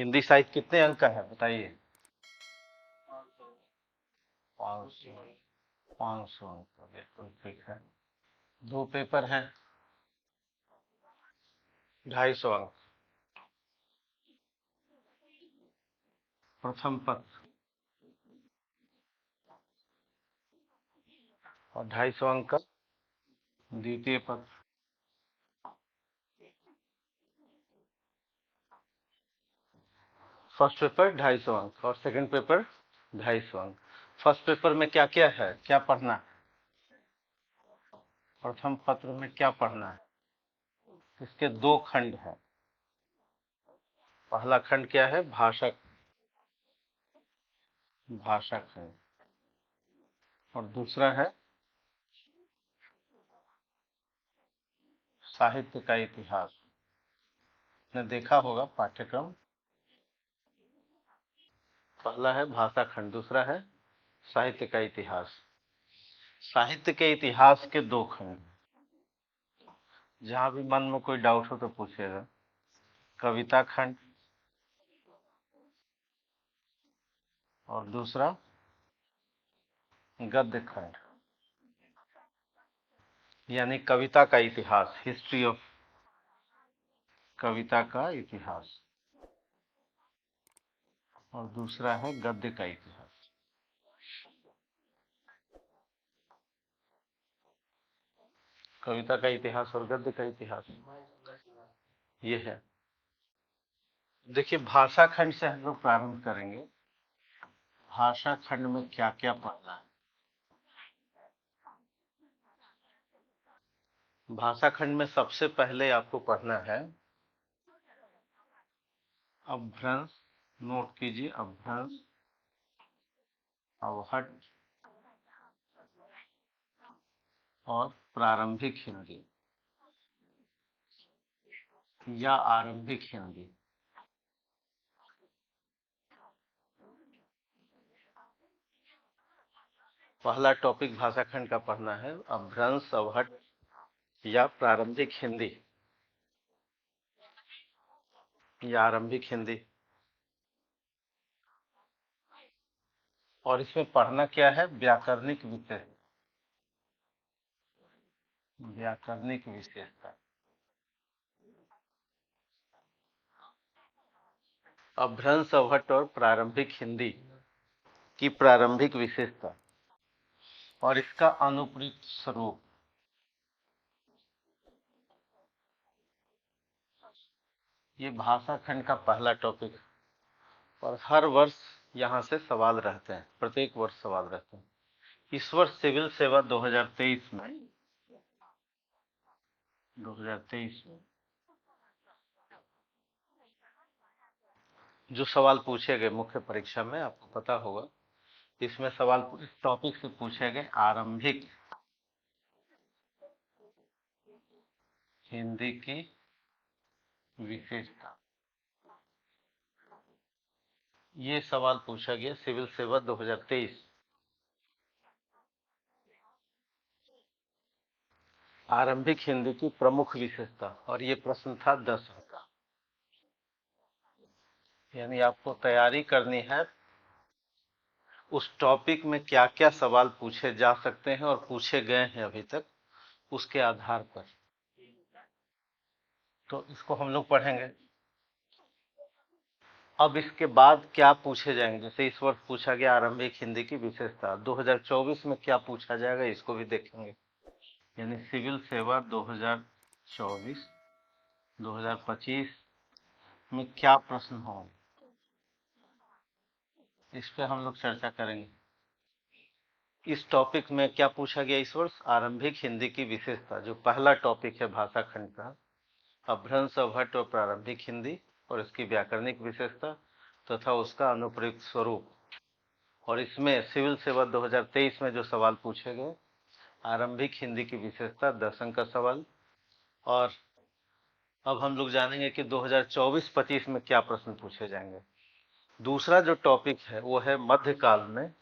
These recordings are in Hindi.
हिंदी साहित्य कितने अंक का है बताइए? 500। 500 अंक का, बिल्कुल ठीक है। दो पेपर हैं, 250 अंक। प्रथम पत्र और 250 अंक का द्वितीय पत्र। फर्स्ट पेपर 250 अंक और सेकंड पेपर 250 अंक। फर्स्ट पेपर में क्या क्या है, क्या पढ़ना है? प्रथम पत्र में क्या पढ़ना है? इसके दो खंड हैं। पहला खंड क्या है? भाषा, भाषा खंड। और दूसरा है साहित्य का इतिहास। ने देखा होगा पाठ्यक्रम। पहला है भाषा खंड, दूसरा है साहित्य का इतिहास। साहित्य के इतिहास के दो खंड। जहां भी मन में कोई डाउट हो तो पूछिएगा। कविता खंड और दूसरा गद्य खंड, यानी कविता का इतिहास, हिस्ट्री ऑफ कविता का इतिहास। और दूसरा है गद्य का इतिहास। कविता का इतिहास और गद्य का इतिहास ये है। देखिए, भाषा खंड से हम लोग प्रारंभ करेंगे। भाषा खंड में क्या क्या पढ़ना है? भाषा खंड में सबसे पहले आपको पढ़ना है अपभ्रंश। नोट कीजिए, अपभ्रंश, अवहट और प्रारंभिक हिंदी या आरंभिक हिंदी। पहला टॉपिक भाषा खंड का पढ़ना है अपभ्रंश, अवहट या प्रारंभिक हिंदी या आरंभिक हिंदी। और इसमें पढ़ना क्या है? व्याकरणिक विशेषता। व्याकरणिक विशेषता, अपभ्रंश, अवहट और प्रारंभिक हिंदी की प्रारंभिक विशेषता और इसका अनुप्रयुक्त स्वरूप। ये भाषा खंड का पहला टॉपिक और हर वर्ष यहाँ से सवाल रहते हैं, प्रत्येक वर्ष सवाल रहते हैं। इस वर्ष सिविल सेवा 2023 में 2023 में जो सवाल पूछे गए मुख्य परीक्षा में, आपको पता होगा, इसमें सवाल इस टॉपिक से पूछे गए आरंभिक हिंदी की विशेषता। ये सवाल पूछा गया सिविल सेवा 2023। आरंभिक हिंदी की प्रमुख विशेषता, और ये प्रश्न था 10 अंक का। यानी आपको तैयारी करनी है उस टॉपिक में क्या क्या सवाल पूछे जा सकते हैं और पूछे गए हैं अभी तक, उसके आधार पर। तो इसको हम लोग पढ़ेंगे। अब इसके बाद क्या पूछे जाएंगे? जैसे इस वर्ष पूछा गया आरंभिक हिंदी की विशेषता, 2024 में क्या पूछा जाएगा इसको भी देखेंगे। यानी सिविल सेवा 2024 2025 में क्या प्रश्न होंगे, इस पे हम लोग चर्चा करेंगे। इस टॉपिक में क्या पूछा गया इस वर्ष? आरंभिक हिंदी की विशेषता, जो पहला टॉपिक है भाषा खंड का, अपभ्रंश, अवहट और प्रारंभिक हिंदी और इसकी व्याकरणिक विशेषता तथा उसका अनुप्रयुक्त स्वरूप। और इसमें सिविल सेवा 2023 में जो सवाल पूछे गए, आरंभिक हिंदी की विशेषता 10 अंक का सवाल। और अब हम लोग जानेंगे कि 2024-25 में क्या प्रश्न पूछे जाएंगे। दूसरा जो टॉपिक है वो है मध्यकाल में,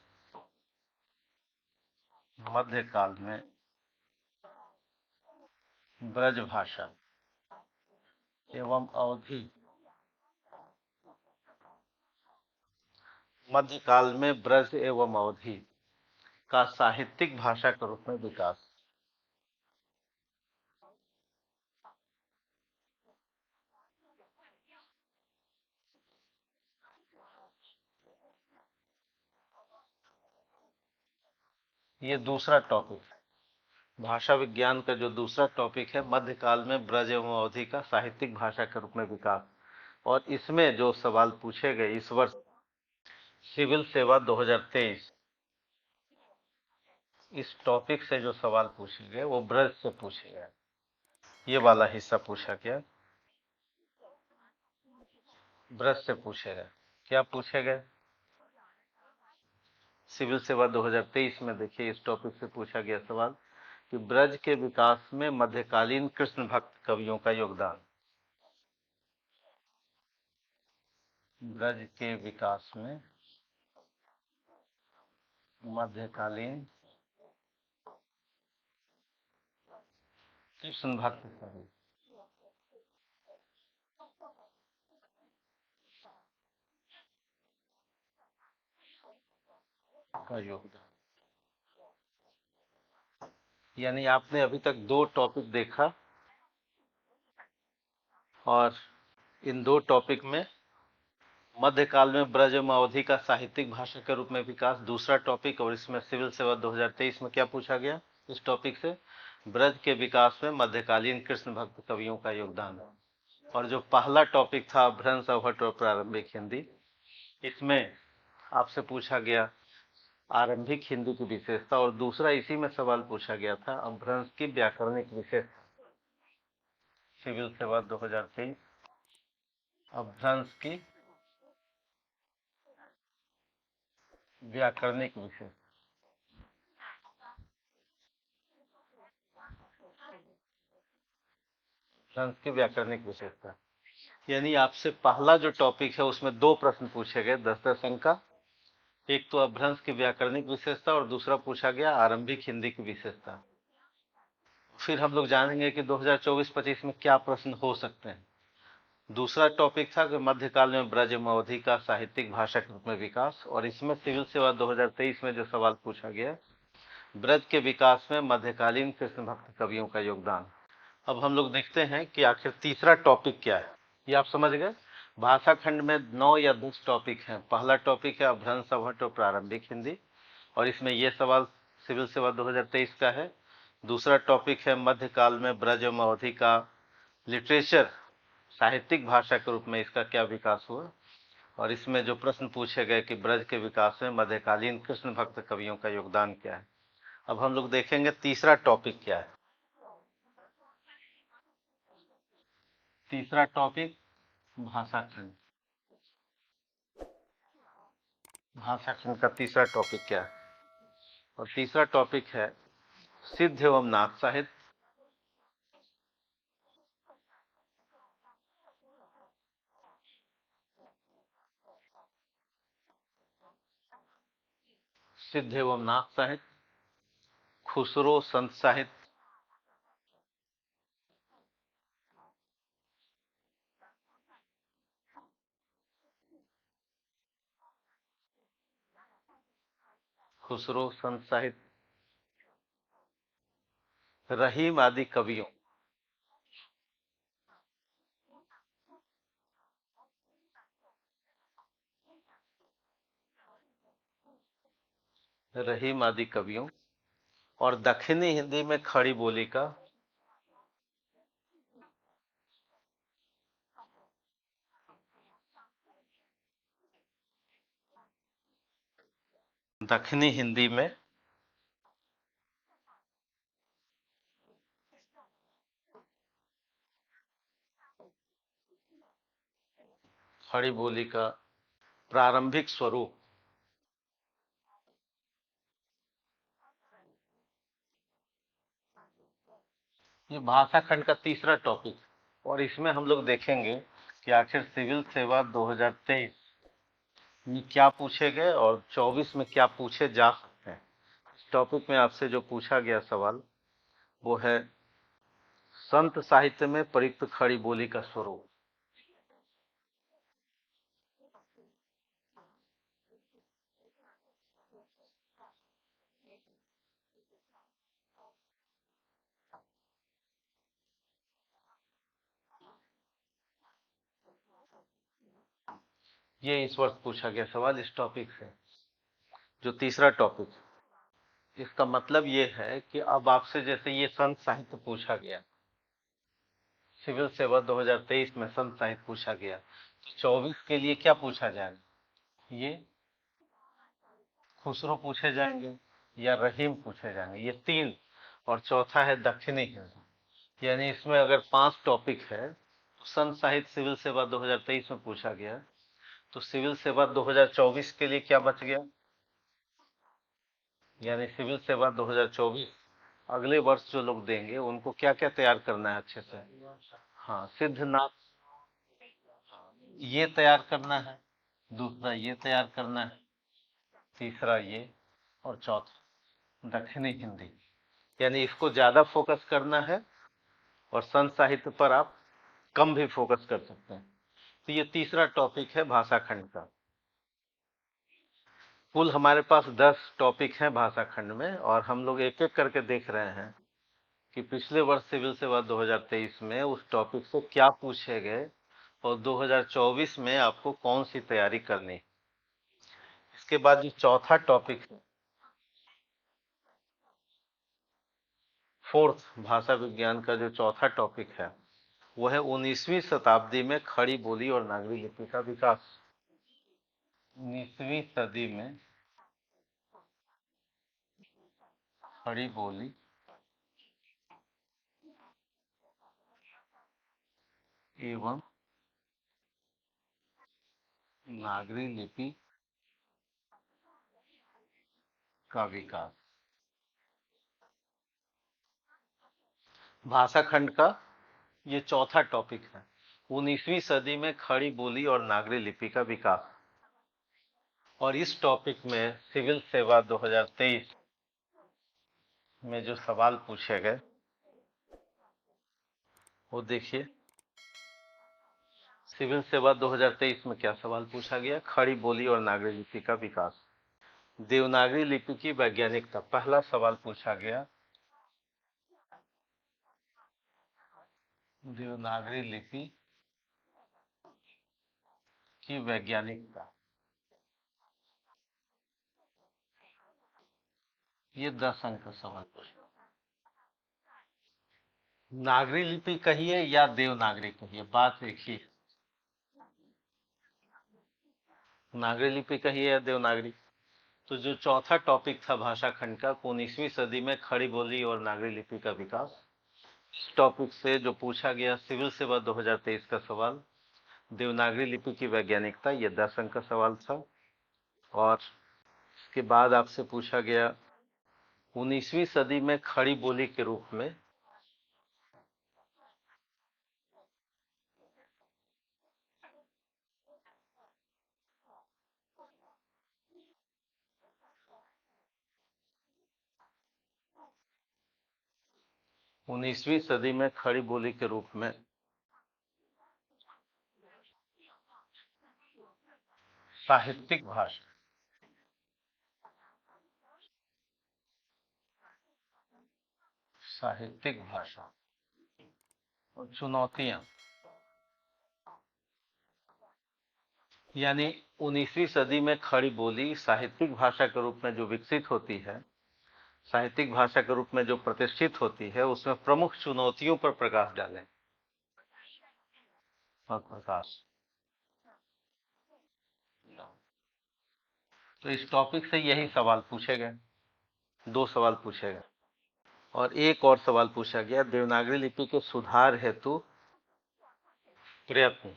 मध्यकाल में ब्रज भाषा एवं अवधि मध्यकाल में ब्रज एवं अवधि का साहित्यिक भाषा के रूप में विकास। ये दूसरा टॉपिक है, भाषा विज्ञान का जो दूसरा टॉपिक है, मध्यकाल में ब्रज एवं अवधि का साहित्यिक भाषा के रूप में विकास। और इसमें जो सवाल पूछे गए इस वर्ष सिविल सेवा 2023, इस टॉपिक से जो सवाल पूछे गए वो ब्रज से पूछे गए। ये वाला हिस्सा पूछा गया, ब्रज से पूछे गए। क्या पूछे गए? सिविल सेवा 2023 में देखिए इस टॉपिक से पूछा गया सवाल कि ब्रज के विकास में मध्यकालीन कृष्ण भक्त कवियों का योगदान। ब्रज के विकास में मध्यकालीन कृष्ण भक्त कवि का योगदान। यानी आपने अभी तक दो टॉपिक देखा और इन दो टॉपिक में मध्यकाल में ब्रज एवं अवधि का साहित्यिक भाषा के रूप में विकास दूसरा टॉपिक, और इसमें सिविल सेवा 2023 में क्या पूछा गया इस टॉपिक से? ब्रज के विकास में मध्यकालीन कृष्ण भक्त कवियों का योगदान। और जो पहला टॉपिक था अभ्रंश अवहट और प्रारंभिक हिंदी, इसमें आपसे पूछा गया आरंभिक हिंदी की विशेषता, और दूसरा इसी में सवाल पूछा गया था अभ्रंश की व्याकरणिक विशेषता। सिविल सेवा 2023 अभ्रंश की व्याकरणिक विशेषता। अभ्रंश की व्याकरणिक विशेषता यानी आपसे पहला जो टॉपिक है उसमें दो प्रश्न पूछे गए 10-10 अंक का। एक तो अभ्रंश की व्याकरणिक विशेषता और दूसरा पूछा गया आरंभिक हिंदी की विशेषता। फिर हम लोग जानेंगे कि 2024-25 में क्या प्रश्न हो सकते हैं। दूसरा टॉपिक था कि मध्यकाल में ब्रज एवं अवधि का साहित्यिक भाषा के रूप में विकास, और इसमें सिविल सेवा 2023 में जो सवाल पूछा गया ब्रज के विकास में मध्यकालीन कृष्ण भक्त कवियों का योगदान। अब हम लोग देखते हैं कि आखिर तीसरा टॉपिक क्या है। ये आप समझ गए। भाषा खंड में 9 या 10 टॉपिक हैं। पहला टॉपिक है अभ्रंश अवहट और प्रारंभिक हिंदी, और इसमें यह सवाल सिविल सेवा 2023 का है। दूसरा टॉपिक है मध्यकाल में ब्रज एवं अवधि का लिटरेचर साहित्यिक भाषा के रूप में इसका क्या विकास हुआ, और इसमें जो प्रश्न पूछे गए कि ब्रज के विकास में मध्यकालीन कृष्ण भक्त कवियों का योगदान क्या है। अब हम लोग देखेंगे तीसरा टॉपिक क्या है। तीसरा टॉपिक भाषा खंड। भाषा खंड का तीसरा टॉपिक क्या है? और तीसरा टॉपिक है सिद्ध एवं नाथ साहित्य। सिद्ध एवं नाथ साहित्य, खुसरो संत साहित्य, खुसरो संत साहित्य, रहीम आदि कवियों, रहीम आदि कवियों, और दक्षिणी हिंदी में खड़ी बोली का, दक्षिणी हिंदी में खड़ी बोली का प्रारंभिक स्वरूप। ये भाषा खंड का तीसरा टॉपिक, और इसमें हम लोग देखेंगे कि आखिर सिविल सेवा 2023 में क्या पूछे गए और 24 में क्या पूछे जा सकते हैं। इस टॉपिक में आपसे जो पूछा गया सवाल वो है संत साहित्य में प्रयुक्त खड़ी बोली का स्वरूप। ये इस वर्ष पूछा गया सवाल इस टॉपिक से। जो तीसरा टॉपिक, इसका मतलब ये है कि अब आपसे जैसे ये संत साहित्य पूछा गया, सिविल सेवा 2023 में संत साहित्य पूछा गया, तो 24 के लिए क्या पूछा जाएगा? ये खुसरो पूछे जाएंगे या रहीम पूछे जाएंगे, ये तीन। और चौथा है दक्षिणी हिंदी। यानी इसमें अगर 5 टॉपिक है तो संत साहित्य सिविल सेवा 2023 में पूछा गया, तो सिविल सेवा 2024 के लिए क्या बच गया? यानी सिविल सेवा 2024 अगले वर्ष जो लोग देंगे उनको क्या क्या तैयार करना है अच्छे से? हाँ, सिद्धनाथ, ये तैयार करना है, दूसरा ये तैयार करना है, तीसरा ये, और चौथा दक्षिणी हिंदी। यानी इसको ज्यादा फोकस करना है और संत साहित्य पर आप कम भी फोकस कर सकते हैं। तो ये तीसरा टॉपिक है भाषा खंड का। कुल हमारे पास 10 टॉपिक हैं भाषा खंड में, और हम लोग एक एक करके देख रहे हैं कि पिछले वर्ष सिविल सेवा 2023 में उस टॉपिक से क्या पूछे गए और 2024 में आपको कौन सी तैयारी करनी है। इसके बाद जो चौथा टॉपिक है, फोर्थ भाषा विज्ञान का जो चौथा टॉपिक है, वो है 19वीं शताब्दी में खड़ी बोली और नागरी लिपि का विकास। 19वीं सदी में खड़ी बोली एवं नागरी लिपि का विकास। भाषा खंड का ये चौथा टॉपिक है, 19वीं सदी में खड़ी बोली और नागरी लिपि का विकास। और इस टॉपिक में सिविल सेवा 2023 में जो सवाल पूछे गए वो देखिए। सिविल सेवा 2023 में क्या सवाल पूछा गया? खड़ी बोली और नागरी लिपि का विकास। देवनागरी लिपि की वैज्ञानिकता, पहला सवाल पूछा गया। देवनागरी लिपि की वैज्ञानिकता, ये 10 अंक का सवाल पूछा। नागरी लिपि कहिए या देवनागरी कहिए, बात एक ही। नागरी लिपि कहिए या देवनागरी। तो जो चौथा टॉपिक था भाषा खंड का, 19वीं सदी में खड़ी बोली और नागरी लिपि का विकास, इस टॉपिक से जो पूछा गया सिविल सेवा 2023 का सवाल, देवनागरी लिपि की वैज्ञानिकता, ये 10 अंक का सवाल था। और इसके बाद आपसे पूछा गया 19वीं सदी में खड़ी बोली के रूप में 19वीं सदी में खड़ी बोली के रूप में साहित्यिक भाषा, साहित्यिक भाषा और चुनौतियां। यानी 19वीं सदी में खड़ी बोली साहित्यिक भाषा के रूप में जो विकसित होती है, साहित्यिक भाषा के रूप में जो प्रतिष्ठित होती है, उसमें प्रमुख चुनौतियों पर प्रकाश डालें। और प्रकाश, तो इस टॉपिक से यही सवाल पूछे गए, 2 सवाल पूछे गए। और एक और सवाल पूछा गया, देवनागरी लिपि के सुधार हेतु प्रयत्न।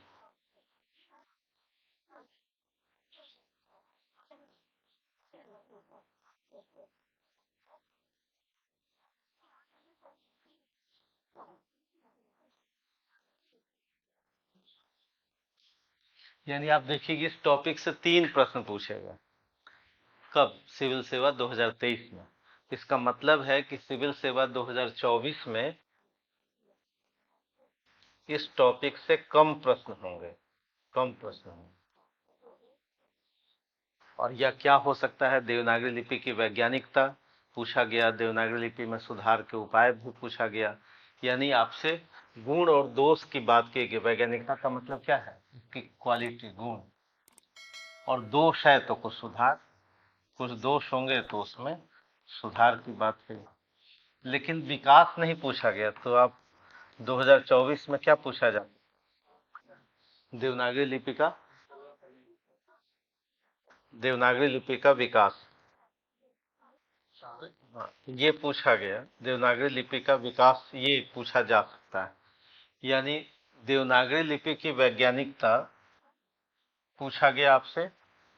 यानी आप देखिए इस टॉपिक से 3 प्रश्न पूछे गए। कब? सिविल सेवा 2023 में। इसका मतलब है कि सिविल सेवा 2024 में इस टॉपिक से कम प्रश्न होंगे, कम प्रश्न होंगे। और यह क्या हो सकता है? देवनागरी लिपि की वैज्ञानिकता पूछा गया, देवनागरी लिपि में सुधार के उपाय भी पूछा गया। यानी आपसे गुण और दोष की बात की गई। वैज्ञानिकता का मतलब क्या है? इसकी क्वालिटी, गुण। और दोष है तो कुछ सुधार, कुछ दोष होंगे तो उसमें सुधार की बात है। लेकिन विकास नहीं पूछा गया, तो आप 2024 में क्या पूछा जाए? देवनागरी लिपि का, देवनागरी लिपि का विकास, हाँ, ये पूछा गया। देवनागरी लिपि का विकास ये पूछा जा सकता है, यानी देवनागरी लिपि की वैज्ञानिकता पूछा गया आपसे।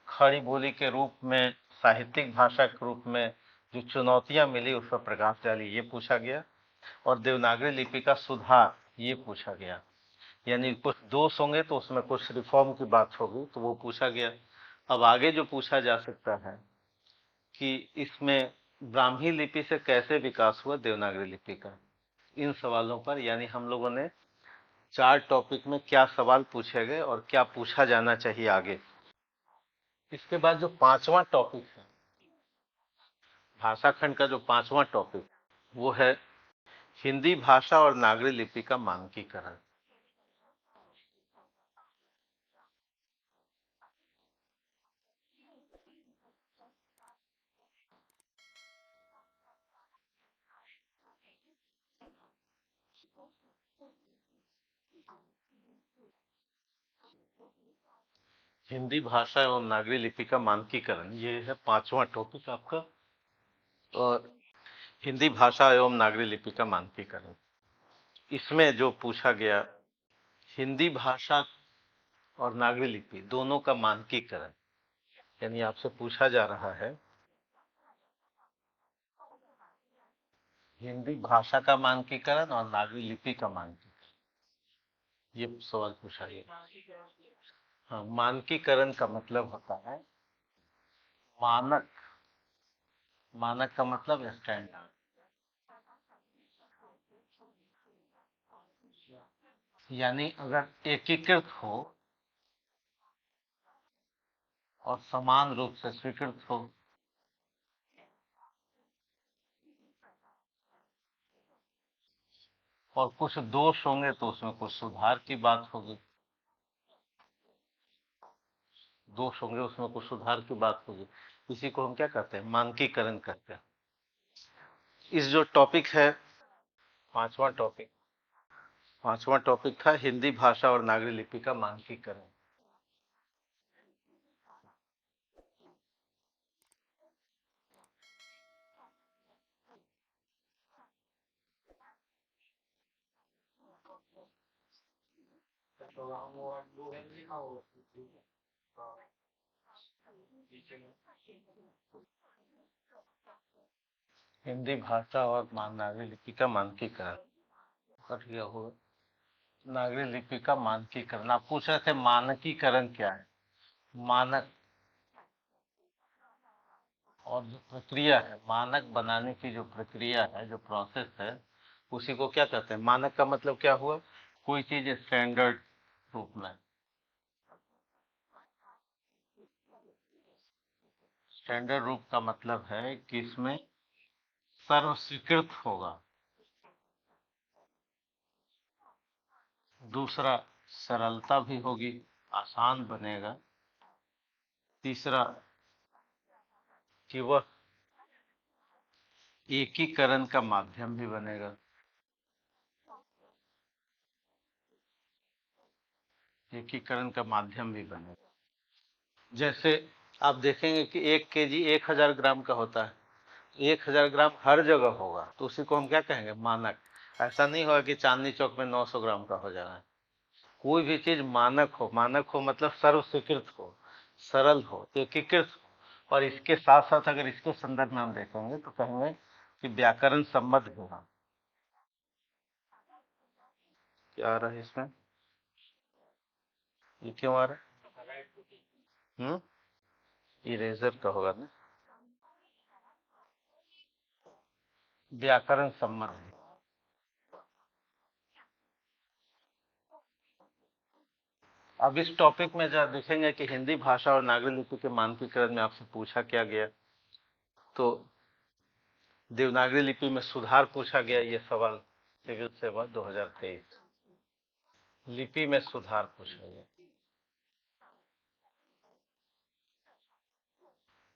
खड़ी बोली के रूप में, साहित्यिक भाषा के रूप में जो चुनौतियां मिली उस पर प्रकाश डाली, ये पूछा गया। और देवनागरी लिपि का सुधार ये पूछा गया, यानी कुछ दोष होंगे तो उसमें कुछ रिफॉर्म की बात होगी, तो वो पूछा गया। अब आगे जो पूछा जा सकता है कि इसमें ब्राह्मी लिपि से कैसे विकास हुआ देवनागरी लिपि का, इन सवालों पर, यानी हम लोगों ने 4 टॉपिक में क्या सवाल पूछे गए और क्या पूछा जाना चाहिए आगे। इसके बाद जो 5वां टॉपिक है, भाषा खंड का जो 5वां टॉपिक, वो है हिंदी भाषा और नागरी लिपि का मानकीकरण। हिंदी भाषा एवं नागरी लिपि का मानकीकरण, ये है 5वां टॉपिक आपका। और हिंदी भाषा एवं नागरी लिपि का मानकीकरण, इसमें जो पूछा गया, हिंदी भाषा और नागरी लिपि दोनों का मानकीकरण, यानी आपसे पूछा जा रहा है हिंदी भाषा का मानकीकरण और नागरी लिपि का मानकीकरण, ये सवाल पूछा गया। हाँ, मानकीकरण का मतलब होता है मानक, मानक का मतलब स्टैंडर्ड, यानी अगर एकीकृत हो और समान रूप से स्वीकृत हो, और कुछ दोष होंगे तो उसमें कुछ सुधार की बात होगी, दोष होंगे उसमें कुछ सुधार की बात होगी, इसी को हम क्या कहते हैं? मानकीकरण कहते हैं। इस जो टॉपिक है, पांचवा टॉपिक, पांचवा टॉपिक था हिंदी भाषा और नागरी लिपि का मानकीकरण। हिंदी भाषा और नागरी लिपि का मानकीकरण कर गया होगा। नागरी लिपि का मानकीकरण, आप पूछ रहे थे मानकीकरण क्या है? मानक, और जो प्रक्रिया है, मानक बनाने की जो प्रक्रिया है, जो प्रोसेस है, उसी को क्या कहते हैं? मानक का मतलब क्या हुआ? कोई चीज स्टैंडर्ड रूप में, स्टैंडर्ड रूप का मतलब है कि इसमें सर्व स्वीकृत होगा। दूसरा, सरलता भी होगी, आसान बनेगा। तीसरा, कि वह एकीकरण का माध्यम भी बनेगा, एकीकरण का माध्यम भी बनेगा। जैसे आप देखेंगे कि 1 केजी 1000 ग्राम का होता है, 1000 ग्राम हर जगह होगा, तो उसी को हम क्या कहेंगे? मानक। ऐसा नहीं होगा कि चांदनी चौक में 900 ग्राम का हो जाना है। कोई भी चीज मानक हो, मानक हो मतलब सर्व स्वीकृत हो, सरल हो, एकीकृत हो, और इसके साथ साथ अगर इसके संदर्भ में हम देखेंगे तो कहेंगे कि व्याकरण सम्मत होगा। क्या आ रहा है इसमें? ये क्यों आ रहा है? इरेजर का होगा ना? व्याकरण सम्मत। अब इस टॉपिक में जब देखेंगे कि हिंदी भाषा और नागरी लिपि के मानकीकरण में आपसे पूछा क्या गया, तो देवनागरी लिपि में सुधार पूछा गया, ये सवाल सिविल सेवा 2023, लिपि में सुधार पूछा गया।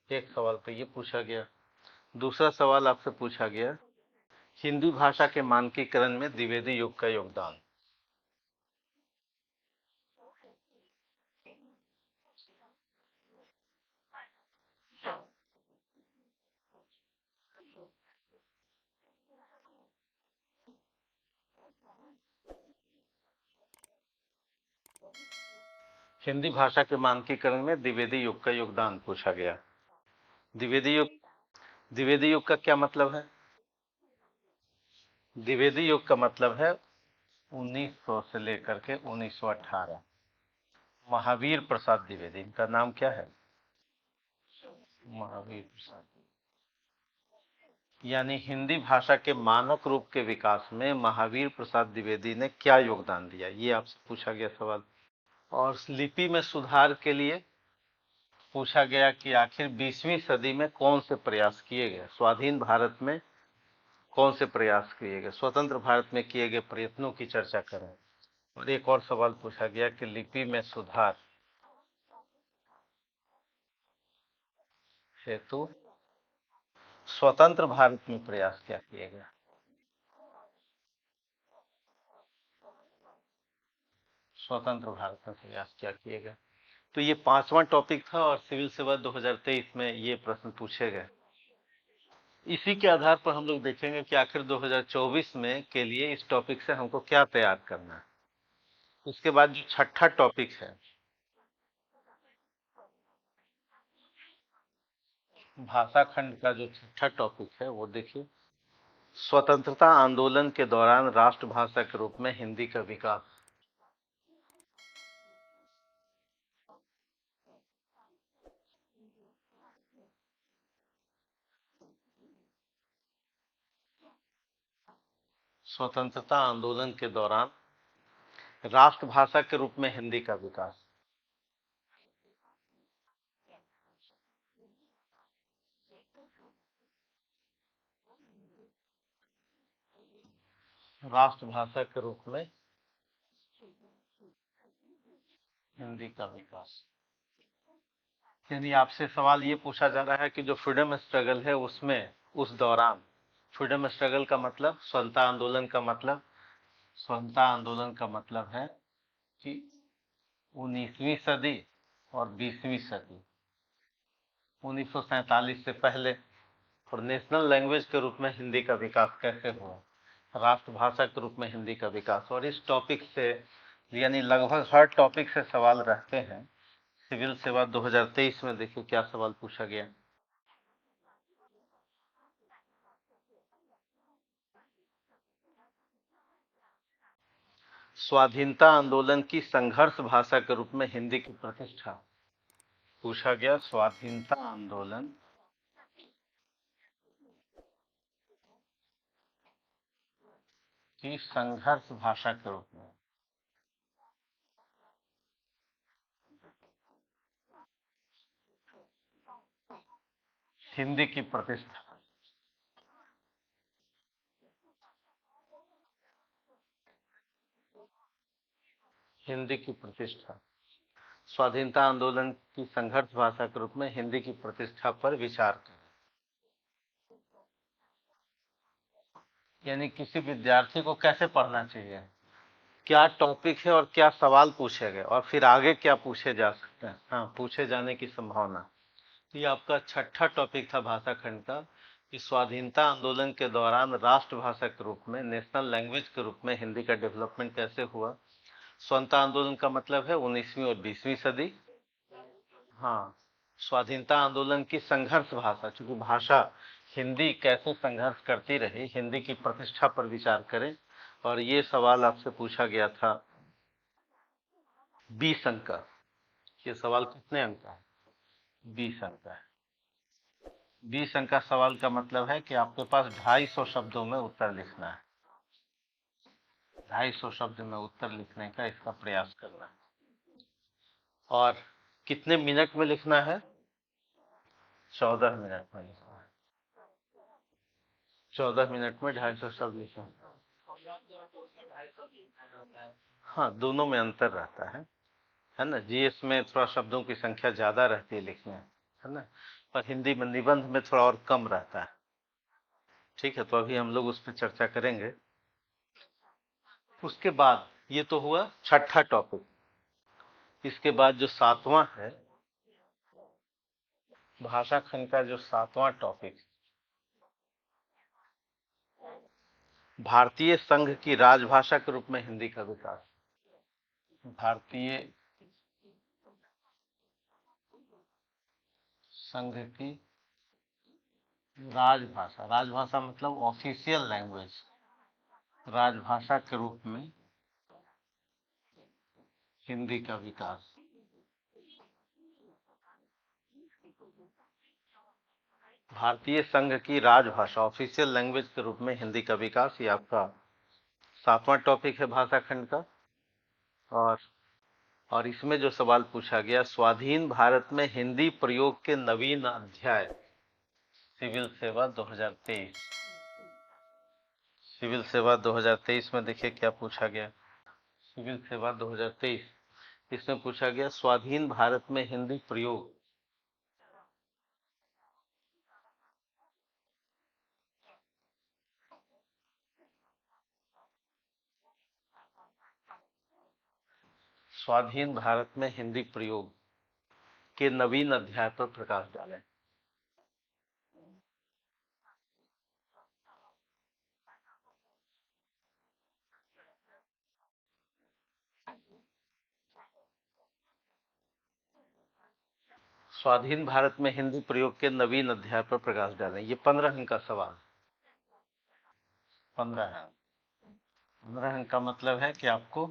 एक सवाल तो ये पूछा गया। दूसरा सवाल आपसे पूछा गया, हिंदी भाषा के मानकीकरण में द्विवेदी युग का योगदान। हिंदी भाषा के मानकीकरण में द्विवेदी युग का योगदान पूछा गया। द्विवेदी युग, द्विवेदी युग का क्या मतलब है? द्विवेदी युग का मतलब है 1900 से लेकर के 1918। महावीर प्रसाद द्विवेदी, इनका नाम क्या है? महावीर प्रसाद। यानी हिंदी भाषा के मानक रूप के विकास में महावीर प्रसाद द्विवेदी ने क्या योगदान दिया, ये आपसे पूछा गया सवाल। और लिपि में सुधार के लिए पूछा गया कि आखिर 20वीं सदी में कौन से प्रयास किए गए, स्वाधीन भारत में कौन से प्रयास किए गए, स्वतंत्र भारत में किए गए प्रयत्नों की चर्चा करें। और एक और सवाल पूछा गया कि लिपि में सुधार हेतु स्वतंत्र भारत में प्रयास क्या किए गए। स्वतंत्र भारत में प्रयास क्या किए गए। तो ये 5वां टॉपिक था और सिविल सेवा 2023 में ये प्रश्न पूछे गए। इसी के आधार पर हम लोग देखेंगे कि आखिर 2024 में के लिए इस टॉपिक से हमको क्या तैयार करना है। उसके बाद जो छठा टॉपिक है, भाषा खंड का जो छठा टॉपिक है वो देखिए, स्वतंत्रता आंदोलन के दौरान राष्ट्रभाषा के रूप में हिंदी का विकास। स्वतंत्रता आंदोलन के दौरान राष्ट्रभाषा के रूप में हिंदी का विकास। राष्ट्रभाषा के रूप में हिंदी का विकास। यानी आपसे सवाल ये पूछा जा रहा है कि जो फ्रीडम स्ट्रगल है उसमें, उस दौरान, फ्रीडम स्ट्रगल का मतलब, स्वतंत्रता आंदोलन का मतलब, स्वतंत्रता आंदोलन का मतलब है कि 19वीं सदी और 20वीं सदी, 1947 से पहले, और नेशनल लैंग्वेज के रूप में हिंदी का विकास कैसे हुआ, राष्ट्रभाषा के रूप में हिंदी का विकास। और इस टॉपिक से, यानी लगभग हर टॉपिक से सवाल रहते हैं। सिविल सेवा 2023 में देखिए क्या सवाल पूछा गया। स्वाधीनता आंदोलन की संघर्ष भाषा के रूप में हिंदी की प्रतिष्ठा पूछा गया। स्वाधीनता आंदोलन की संघर्ष भाषा के रूप में हिंदी की प्रतिष्ठा। हिंदी की प्रतिष्ठा, स्वाधीनता आंदोलन की संघर्ष भाषा के रूप में हिंदी की प्रतिष्ठा पर विचार करें। यानी किसी विद्यार्थी को कैसे पढ़ना चाहिए, क्या टॉपिक है और क्या सवाल पूछे गए, और फिर आगे क्या पूछे जा सकते हैं, हाँ, पूछे जाने की संभावना। ये आपका छठा टॉपिक था भाषा खंड का, कि स्वाधीनता आंदोलन के दौरान राष्ट्रभाषा के रूप में, नेशनल लैंग्वेज के रूप में हिंदी का डेवलपमेंट कैसे हुआ। स्वतंत्रता आंदोलन का मतलब है 19वीं और 20वीं सदी। हाँ, स्वाधीनता आंदोलन की संघर्ष भाषा, चूंकि भाषा हिंदी कैसे संघर्ष करती रही, हिंदी की प्रतिष्ठा पर विचार करें। और ये सवाल आपसे पूछा गया था 20 अंक का। ये सवाल कितने अंक का है? 20 अंक का है। 20 अंक का सवाल का मतलब है कि आपके पास 250 शब्दों में उत्तर लिखना है। 250 शब्द में उत्तर लिखने का इसका प्रयास करना है। और कितने मिनट में लिखना है? 14 मिनट में लिखना है। 14 मिनट में 250 शब्द लिखना है। हाँ, दोनों में अंतर रहता है ना। जीएस में थोड़ा शब्दों की संख्या ज्यादा रहती है लिखने, है ना। और हिंदी में निबंध में थोड़ा और कम रहता है। ठीक है, तो अभी हम लोग उस पर चर्चा करेंगे। उसके बाद ये तो हुआ छठा टॉपिक। इसके बाद जो सातवां है, भाषा खंड का जो सातवां टॉपिक, भारतीय संघ की राजभाषा के रूप में हिंदी का विकास। भारतीय संघ की राजभाषा, राजभाषा मतलब ऑफिशियल लैंग्वेज, राजभाषा के रूप में हिंदी का विकास। भारतीय संघ की राजभाषा, ऑफिशियल लैंग्वेज के रूप में हिंदी का विकास, ये आपका सातवां टॉपिक है भाषा खंड का। और इसमें जो सवाल पूछा गया, स्वाधीन भारत में हिंदी प्रयोग के नवीन अध्याय, सिविल सेवा 2023। सिविल सेवा 2023 में देखिए क्या पूछा गया। सिविल सेवा 2023, इसमें पूछा गया स्वाधीन भारत में हिंदी प्रयोग। स्वाधीन भारत में हिंदी प्रयोग के नवीन अध्याय पर प्रकाश डालें। स्वाधीन भारत में हिंदी प्रयोग के नवीन अध्याय पर प्रकाश डालें। ये 15 अंक का सवाल। 15 है। 15 अंक का मतलब है कि आपको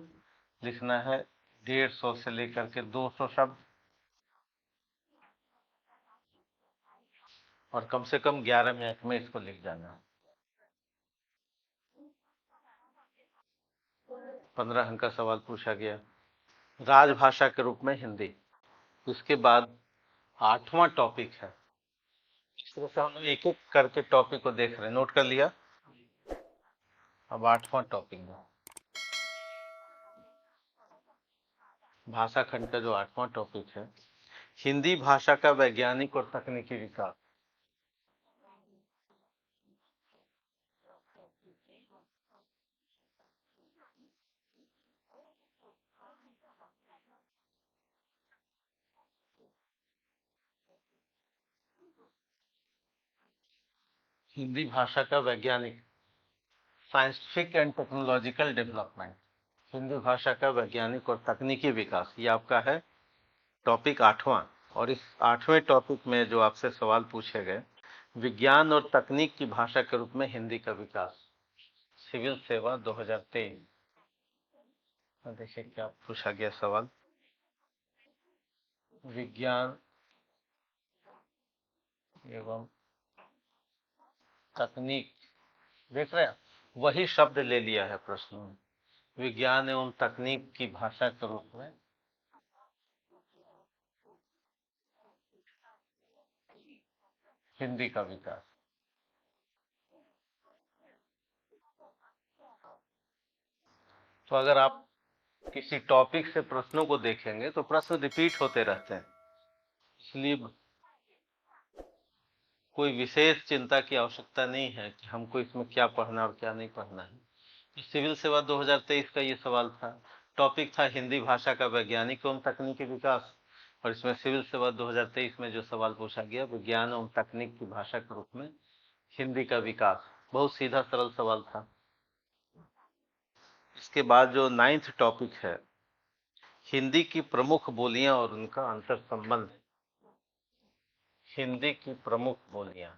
लिखना है 150 से लेकर के 200 शब्द, और कम से कम 11 मिनट में इसको लिख जाना है। 15 अंक का सवाल पूछा गया, राजभाषा के रूप में हिंदी। उसके बाद आठवां टॉपिक है। इस तरह से हम लोग एक एक करके टॉपिक को देख रहे हैं, नोट कर लिया। अब आठवां टॉपिक है, भाषा खंड का जो आठवां टॉपिक है, हिंदी भाषा का वैज्ञानिक और तकनीकी विकास। हिंदी भाषा का वैज्ञानिक, scientific and technological development. Hindi भाषा का वैज्ञानिक और तकनीकी विकास, ये आपका है टॉपिक आठवां। और इस आठवें टॉपिक में जो आपसे सवाल पूछे गए, विज्ञान और तकनीक की भाषा के रूप में हिंदी का विकास, सिविल सेवा 2023। देखिए क्या पूछा गया सवाल, विज्ञान एवं तकनीक, देख रहे हैं वही शब्द ले लिया है प्रश्न में, विज्ञान एवं तकनीक की भाषा के रूप में हिंदी का विकास। तो अगर आप किसी टॉपिक से प्रश्नों को देखेंगे तो प्रश्न रिपीट होते रहते हैं, इसलिए कोई विशेष चिंता की आवश्यकता नहीं है कि हमको इसमें क्या पढ़ना और क्या नहीं पढ़ना है। तो सिविल सेवा 2023 का ये सवाल था, टॉपिक था हिंदी भाषा का वैज्ञानिक एवं तकनीकी विकास, और इसमें सिविल सेवा 2023 में जो सवाल पूछा गया, विज्ञान एवं तकनीक की भाषा के रूप में हिंदी का विकास। बहुत सीधा सरल सवाल था। इसके बाद जो 9th टॉपिक है, हिंदी की प्रमुख बोलियां और उनका अंतर संबंध। हिंदी की प्रमुख बोलियां,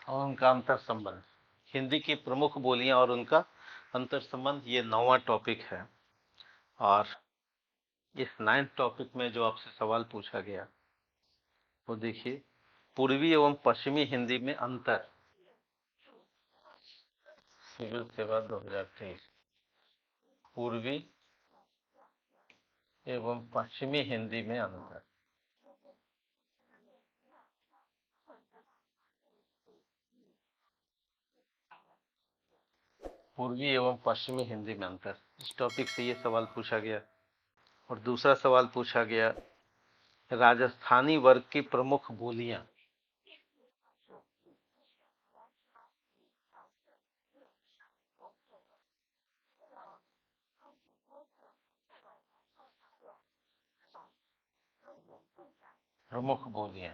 और उनका अंतर संबंध। हिंदी की प्रमुख बोलियां और उनका अंतर संबंध, ये 9वां टॉपिक है। और इस 9th टॉपिक में जो आपसे सवाल पूछा गया, वो देखिए, पूर्वी एवं पश्चिमी हिंदी में अंतर, सिविल सेवा 2023। पूर्वी एवं पश्चिमी हिंदी में अंतर। पूर्वी एवं पश्चिमी हिंदी में अंतर, इस टॉपिक से ये सवाल पूछा गया। और दूसरा सवाल पूछा गया, राजस्थानी वर्ग की प्रमुख बोलियां। प्रमुख बोलियां,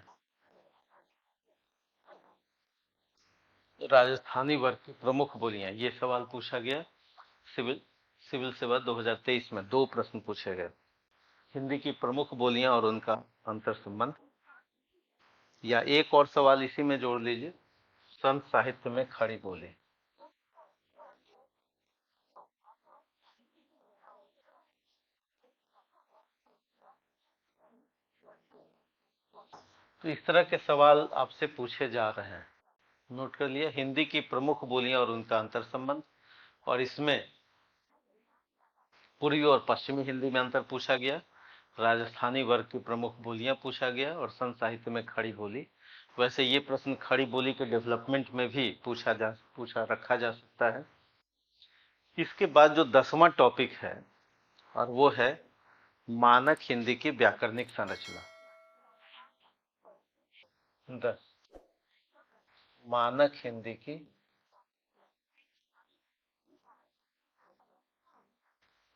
राजस्थानी वर्ग की प्रमुख बोलियां, ये सवाल पूछा गया। सिविल सिविल सेवा 2023 में 2 प्रश्न पूछे गए। हिंदी की प्रमुख बोलियां और उनका अंतर संबंध। या एक और सवाल इसी में जोड़ लीजिए, संत साहित्य में खड़ी बोली। तो इस तरह के सवाल आपसे पूछे जा रहे हैं, नोट कर लिया। हिंदी की प्रमुख बोलियां और उनका अंतर संबंध, और इसमें पूर्वी और पश्चिमी हिंदी में अंतर पूछा गया, राजस्थानी वर्ग की प्रमुख बोलियां पूछा गया, और संत साहित्य में खड़ी बोली। वैसे ये प्रश्न खड़ी बोली के डेवलपमेंट में भी पूछा रखा जा सकता है। इसके बाद जो 10वां टॉपिक है, और वो है मानक हिंदी की व्याकरणिक संरचना। 10, मानक हिंदी की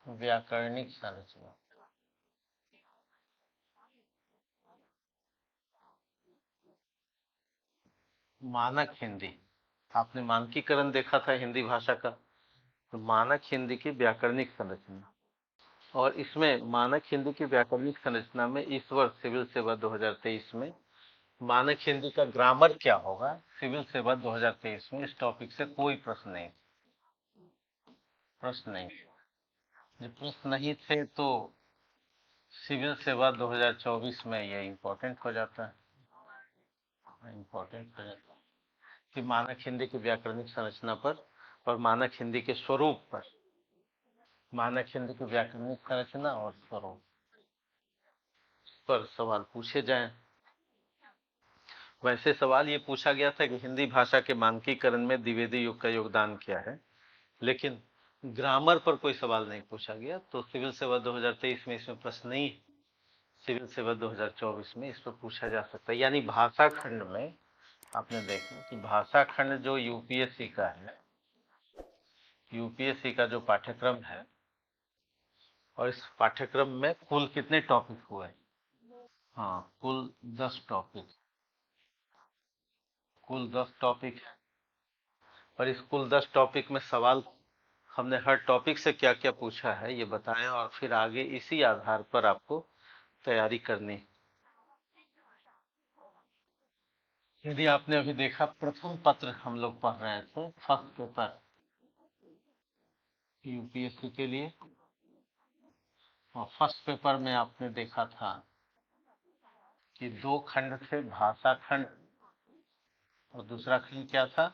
व्याकरणिक संरचना। मानक हिंदी, आपने मानकीकरण देखा था हिंदी भाषा का, तो मानक हिंदी की व्याकरणिक संरचना। और इसमें मानक हिंदी की व्याकरणिक संरचना में इस वर्ष सिविल सेवा 2023 में मानक हिंदी का ग्रामर क्या होगा, सिविल सेवा 2023 में इस टॉपिक से कोई प्रश्न नहीं। जब प्रश्न नहीं थे तो सिविल सेवा 2024 में ये इंपॉर्टेंट हो जाता है, कि मानक हिंदी की व्याकरणिक संरचना पर और मानक हिंदी के स्वरूप पर, मानक हिंदी की व्याकरणिक संरचना और स्वरूप पर सवाल पूछे जाएं। वैसे सवाल ये पूछा गया था कि हिंदी भाषा के मानकीकरण में द्विवेदी युग का योगदान क्या है, लेकिन ग्रामर पर कोई सवाल नहीं पूछा गया, तो सिविल सेवा 2023 में इसमें प्रश्न नहीं है। सिविल सेवा 2024 में इस पर पूछा जा सकता है। यानी भाषा खंड में आपने देखा कि भाषा खंड जो यूपीएससी का है, यूपीएससी का जो पाठ्यक्रम है, और इस पाठ्यक्रम में कुल कितने टॉपिक हुए? हाँ, कुल 10 टॉपिक, कुल 10 टॉपिक है। और इस कुल 10 टॉपिक में सवाल हमने हर टॉपिक से क्या क्या पूछा है ये बताया, और फिर आगे इसी आधार पर आपको तैयारी करनी। यदि आपने अभी देखा, प्रथम पत्र हम लोग पढ़ रहे थे, फर्स्ट पेपर यूपीएससी के लिए, और फर्स्ट पेपर में आपने देखा था कि 2 खंड थे, भाषा खंड और दूसरा खंड क्या था,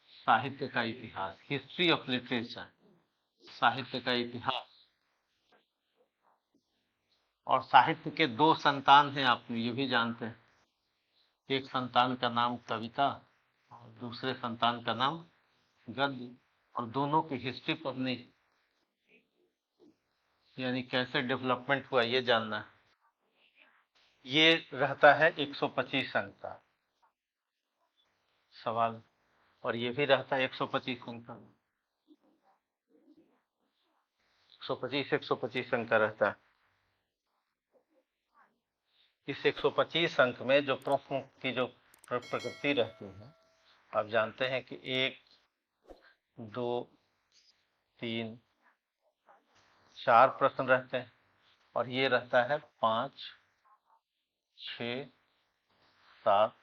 साहित्य का इतिहास, हिस्ट्री ऑफ लिटरेचर, साहित्य का इतिहास। और साहित्य के 2 संतान हैं, आप ये भी जानते हैं। एक संतान का नाम कविता और दूसरे संतान का नाम गद्य, और दोनों की हिस्ट्री पढ़नी, यानी कैसे डेवलपमेंट हुआ ये जानना। ये रहता है 125 अंक का सवाल, और ये भी रहता है 125 अंक का, 125 अंक का रहता है। इस 125 अंक में जो प्रश्न की जो प्रकृति रहती है, आप जानते हैं कि 1, 2, 3, 4 प्रश्न रहते हैं, और ये रहता है 5, 6, 7,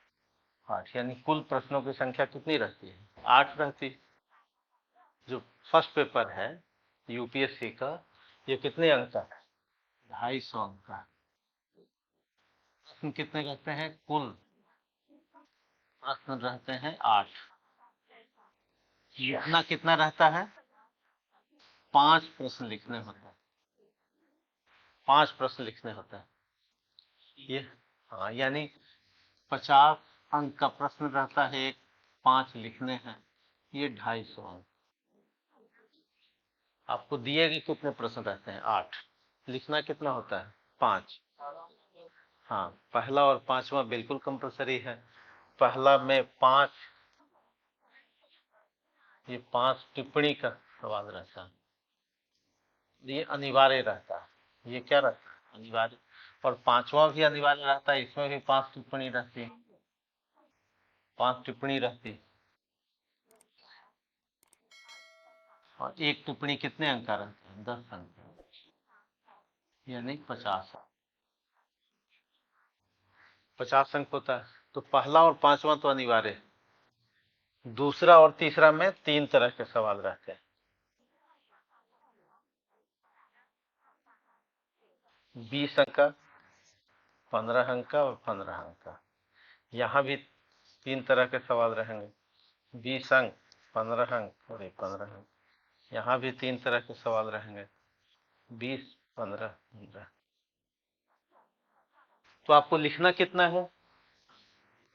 8, यानी कुल प्रश्नों की संख्या कितनी रहती है? 8 रहती है। जो फर्स्ट पेपर है यूपीएससी का, ये कितने अंक का है? 250 अंक का। प्रश्न कितने रहते हैं? कुल प्रश्न रहते हैं 8। लिखना कितना रहता है? 5 प्रश्न लिखने होते हैं। 5 प्रश्न लिखने होते हैं ये। हाँ, यानी 50 अंक का प्रश्न रहता है एक, 5 लिखने हैं, ये 250 अंक। आपको दिए गए कितने प्रश्न रहते हैं? 8। लिखना कितना होता है? 5। हाँ, पहला और पांचवा बिल्कुल कंपलसरी है। पहला में 5, ये 5 टिप्पणी का सवाल रहता है, ये अनिवार्य रहता है। ये क्या रहता है? अनिवार्य। और पांचवा भी अनिवार्य रहता है, इसमें भी 5 टिप्पणी रहती है, 5 टिप्पणी रहती है। और एक टिप्पणी कितने अंक का रहता है? 10 अंक, यानी 50 अंक होता है। तो पहला और पांचवा तो अनिवार्य है। दूसरा और तीसरा में 3 तरह के सवाल रहते हैं, 20 अंक का, 15 अंक का और 15 अंक का। यहाँ भी 3 तरह के सवाल रहेंगे, 20 अंक, 15 अंक और 15 अंक। यहाँ भी 3 तरह के सवाल रहेंगे, 20, 15, 15। तो आपको लिखना कितना है?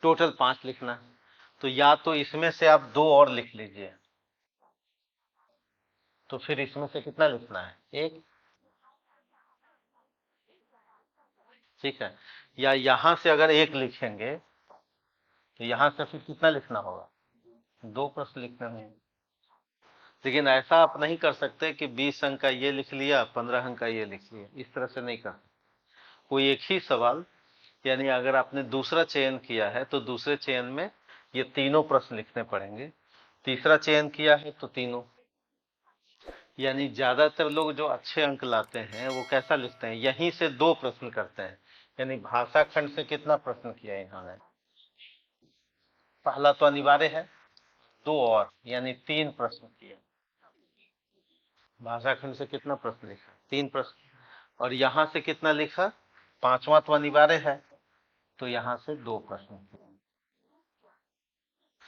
टोटल 5 लिखना है। तो या तो इसमें से आप 2 और लिख लीजिए, तो फिर इसमें से कितना लिखना है? 1। ठीक है। या यहां से अगर 1 लिखेंगे तो यहां से फिर कितना लिखना होगा? 2 प्रश्न लिखने होंगे। लेकिन ऐसा आप नहीं कर सकते कि 20 अंक का ये लिख लिया, 15 अंक का ये लिख लिया, इस तरह से नहीं कर। कोई एक ही सवाल, यानी अगर आपने दूसरा चयन किया है तो दूसरे चयन में ये तीनों प्रश्न लिखने पड़ेंगे। तीसरा चयन किया है तो तीनों। यानी ज्यादातर लोग जो अच्छे अंक लाते हैं वो कैसा लिखते हैं? यहीं से 2 प्रश्न करते हैं। यानी भाषा खंड से कितना प्रश्न किया इन्होंने? पहला तो अनिवार्य है, 2 और, यानी 3 प्रश्न किए। भाषा खंड से कितना प्रश्न लिखा? 3 प्रश्न। और यहां से कितना लिखा? पांचवा तो अनिवार्य है, तो यहां से 2 प्रश्न।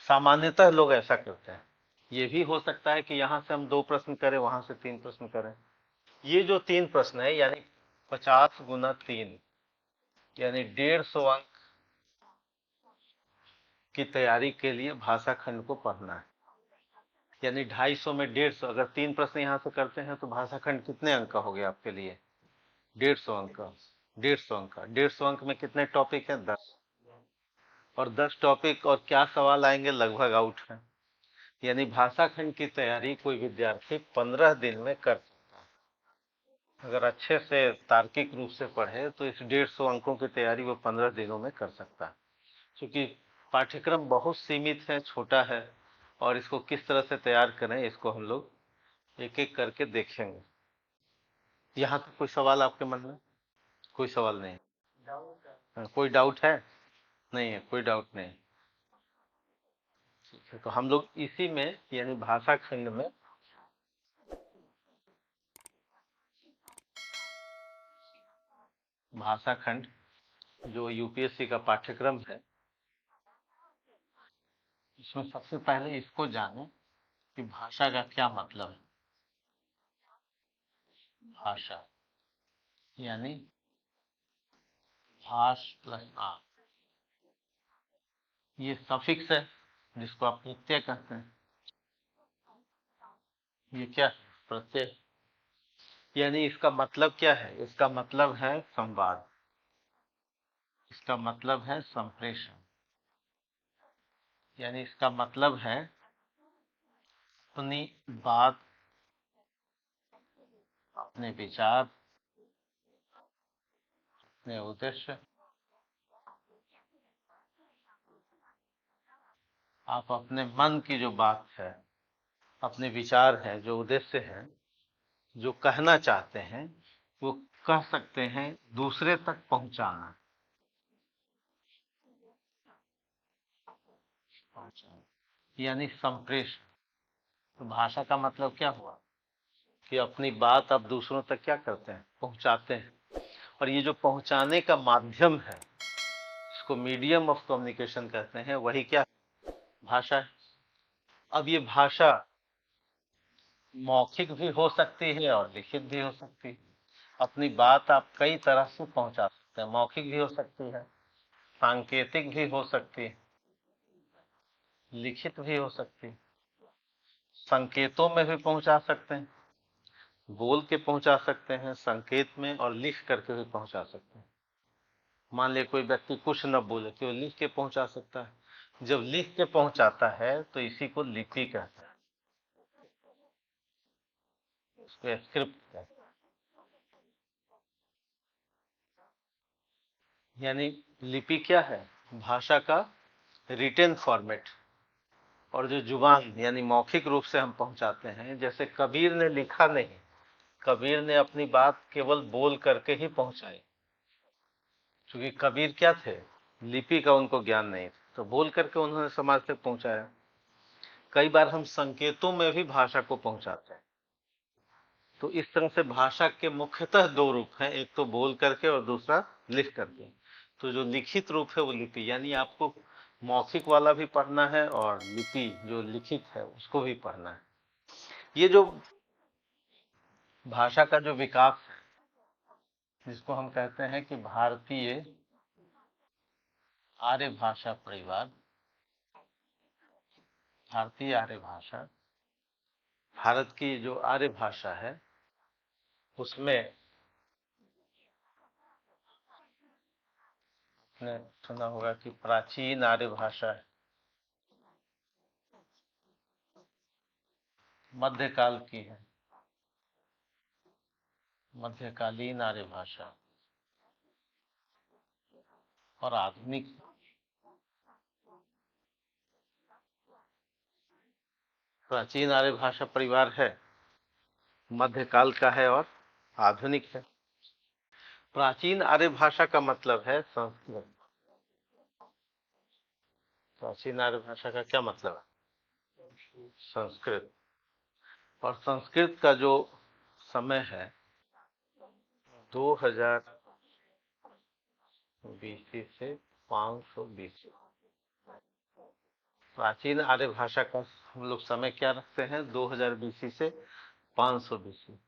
सामान्यतः लोग ऐसा करते हैं। ये भी हो सकता है कि यहां से हम 2 प्रश्न करें, वहां से 3 प्रश्न करें। ये जो 3 प्रश्न है, यानी 50 गुना 3, यानी 150 अंक की तैयारी के लिए भाषा खंड को पढ़ना है। यानी 250 में 150, अगर 3 प्रश्न यहां से करते हैं तो भाषा खंड कितने अंक का हो गया आपके लिए? 150 अंक का। 150 अंक का, 150 अंक में कितने टॉपिक हैं? 10। और 10 टॉपिक और क्या सवाल आएंगे? लगभग आउट है। यानी भाषा खंड की तैयारी कोई विद्यार्थी 15 दिन में कर सकता है। अगर अच्छे से तार्किक रूप से पढ़े तो इस 150 अंकों की तैयारी वो 15 दिनों में कर सकता है। क्योंकि पाठ्यक्रम बहुत सीमित है, छोटा है, और इसको किस तरह से तैयार करें इसको हम लोग एक एक करके देखेंगे। यहाँ तक कोई सवाल आपके मन में? कोई सवाल नहीं? कोई डाउट है? नहीं है, कोई डाउट नहीं। ठीक है, तो हम लोग इसी में, यानी भाषा खंड में, भाषा खंड जो यूपीएससी का पाठ्यक्रम है, इसमें सबसे पहले इसको जाने कि भाषा का क्या मतलब है। भाषा यानी भाष प्लस आ, ये सफिक्स है जिसको आप प्रत्यय कहते हैं। ये क्या है? प्रत्यय। यानी इसका मतलब क्या है? इसका मतलब है संवाद, इसका मतलब है संप्रेषण। यानी इसका मतलब है अपनी बात, अपने विचार, अपने उद्देश्य, आप अपने मन की जो बात है, अपने विचार है, जो उद्देश्य है, जो कहना चाहते हैं, वो कह सकते हैं, दूसरे तक पहुंचाना। यानी संप्रेषण। तो भाषा का मतलब क्या हुआ? कि अपनी बात आप दूसरों तक क्या करते हैं? पहुंचाते हैं। और ये जो पहुंचाने का माध्यम है, इसको मीडियम ऑफ कम्युनिकेशन कहते हैं, वही क्या? भाषा है। अब ये भाषा मौखिक भी हो सकती है और लिखित भी हो सकती है। अपनी बात आप कई तरह से पहुंचा सकते हैं। मौखिक भी हो सकती है, सांकेतिक भी हो सकती है, लिखित भी हो सकती है, संकेतों में भी पहुंचा सकते हैं, बोल के पहुंचा सकते हैं, संकेत में और लिख करके भी पहुंचा सकते हैं। मान लिया कोई व्यक्ति कुछ न बोले तो लिख के पहुंचा सकता है। जब लिख के पहुंचाता है तो इसी को लिपि कहते हैं, उसको स्क्रिप्ट कहते हैं। यानी लिपि क्या है? भाषा का रिटेन फॉर्मेट। और जो जुबान यानी मौखिक रूप से हम पहुंचाते हैं, जैसे कबीर ने लिखा नहीं, कबीर ने अपनी बात केवल बोल करके ही पहुंचाई। क्योंकि कबीर क्या थे? लिपि का उनको ज्ञान नहीं था, तो बोल करके उन्होंने समाज तक पहुंचाया। कई बार हम संकेतों में भी भाषा को पहुंचाते हैं। तो इस तरह से भाषा के मुख्यतः दो रूप हैं, एक तो बोल करके और दूसरा लिख करके। तो जो लिखित रूप है वो लिपि, यानी आपको मौखिक वाला भी पढ़ना है और लिपि जो लिखित है उसको भी पढ़ना है। ये जो भाषा का जो विकास है, जिसको हम कहते हैं कि भारतीय आर्य भाषा परिवार, भारतीय आर्य भाषा, भारत की जो आर्य भाषा है उसमें आपने सुना होगा कि प्राचीन आर्य भाषा है, मध्यकाल की है, मध्यकालीन आर्य भाषा और आधुनिक। प्राचीन आर्य भाषा परिवार है, मध्यकाल का है और आधुनिक है। प्राचीन आर्य भाषा का मतलब है संस्कृत। प्राचीन आर्य भाषा का क्या मतलब है? संस्कृत। और संस्कृत का जो समय है 2000 बीसी से 500 बीसी। प्राचीन आर्य भाषा का हम लोग समय क्या रखते हैं? 2000 बीसी से 500 बीसी।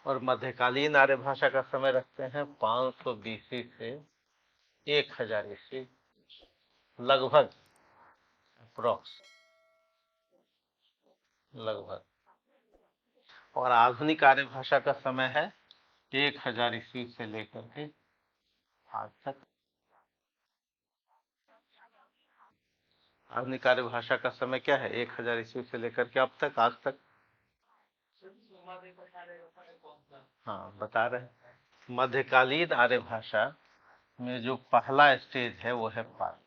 और मध्यकालीन आर्य भाषा का समय रखते हैं 500 बीसी से 1000 ईस्वी, लगभग, अप्रोक्स, लगभग। और आधुनिक आर्य भाषा का समय है 1000 ईस्वी से लेकर के आज तक। आधुनिक आर्य भाषा का समय क्या है? 1000 ईस्वी से लेकर के अब तक, आज तक। हाँ, बता रहे हैं। मध्यकालीन आर्य भाषा में जो पहला स्टेज है वो है पाली,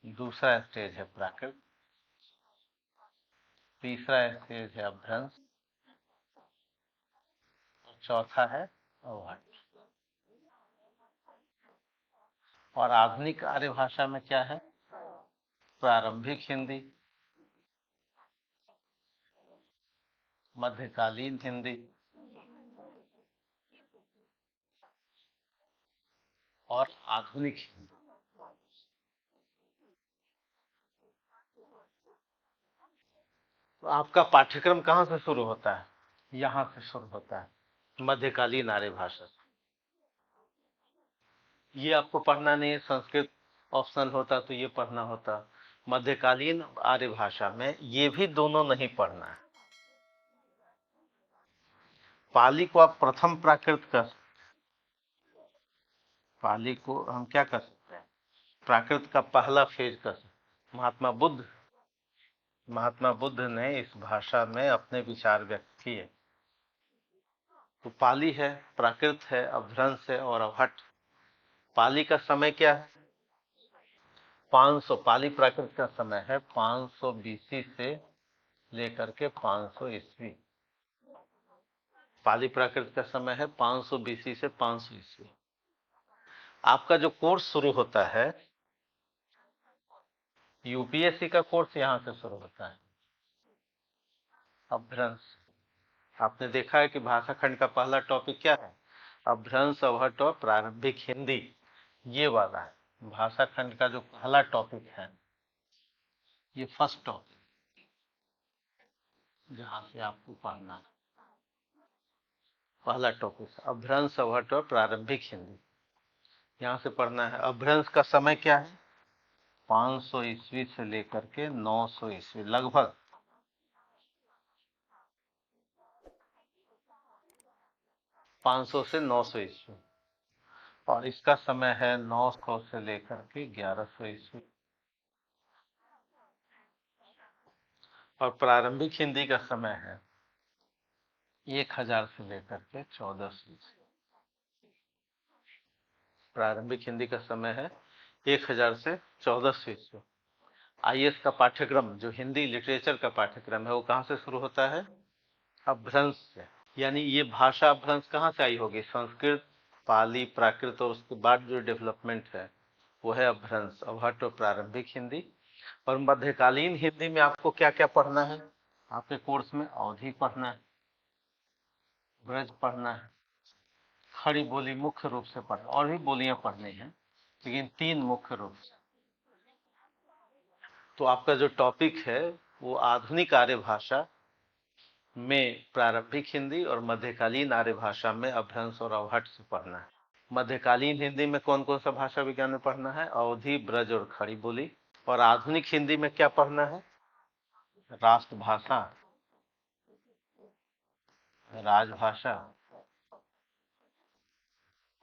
दूसरा स्टेज है प्राकृत, तीसरा स्टेज है अभ्रंश और चौथा है अवहट। और आधुनिक आर्य भाषा में क्या है? प्रारंभिक हिंदी, मध्यकालीन हिंदी और आधुनिक हिंदी। तो आपका पाठ्यक्रम कहाँ से शुरू होता है? यहाँ से शुरू होता है, मध्यकालीन आर्य भाषा से। ये आपको पढ़ना नहीं है, संस्कृत ऑप्शनल होता तो ये पढ़ना होता। मध्यकालीन आर्य भाषा में ये भी दोनों नहीं पढ़ना है। पाली को आप प्रथम प्राकृत कर, पाली को हम क्या कर सकते हैं? प्राकृत का पहला फेज कर सकते। महात्मा बुद्ध ने इस भाषा में अपने विचार व्यक्त किए। तो पाली है, प्राकृत है, अभ्रंश है और अवहट। पाली का समय क्या है? 500। पाली प्राकृत का समय है 500 बीसी से लेकर के 500 ईस्वी। पाली प्राकृत का समय है 500 बीसी से 500 ईस्वी। आपका जो कोर्स शुरू होता है, यूपीएससी का कोर्स यहां से शुरू होता है, अभ्रंश। आपने देखा है कि भाषा खंड का पहला टॉपिक क्या है? अभ्रंश, अवहट और प्रारंभिक हिंदी, ये वाला है भाषा खंड का जो पहला टॉपिक है। ये फर्स्ट टॉपिक जहां से आपको पढ़ना है। पहला टॉपिक अभ्रंश अवहट और प्रारंभिक हिंदी। यहाँ से पढ़ना है। अभ्रंश का समय क्या है? 500 ईस्वी से लेकर के 900 ईस्वी, लगभग 500 से 900 ईस्वी। और इसका समय है 900 से लेकर के 1100 ईस्वी। और प्रारंभिक हिंदी का समय है 1000 से लेकर के 1400 ईस्वी। प्रारंभिक हिंदी का समय है 1000 से 1400 ईस्वी। आईएएस का पाठ्यक्रम, जो हिंदी लिटरेचर का पाठ्यक्रम है, वो कहाँ से शुरू होता है? अभ्रंश से। यानी ये भाषा अभ्रंश कहाँ से आई होगी? संस्कृत, पाली, प्राकृत, और उसके बाद जो डेवलपमेंट है वो है अभ्रंश, अवहट और प्रारंभिक हिंदी। और मध्यकालीन हिंदी में आपको क्या क्या पढ़ना है? आपके कोर्स में अवधी पढ़ना है, ब्रज पढ़ना है, खड़ी बोली मुख्य रूप से पढ़ना, और भी बोलियां पढ़नी हैं, लेकिन 3 मुख्य रूप से। तो आपका जो टॉपिक है वो आधुनिक आर्य भाषा में प्रारंभिक हिंदी और मध्यकालीन आर्य भाषा में अभ्रंश और अवहट से पढ़ना है। मध्यकालीन हिंदी में कौन कौन सा भाषा विज्ञान में पढ़ना है? अवधी, ब्रज और खड़ी बोली। और आधुनिक हिंदी में क्या पढ़ना है? राष्ट्रभाषा, राजभाषा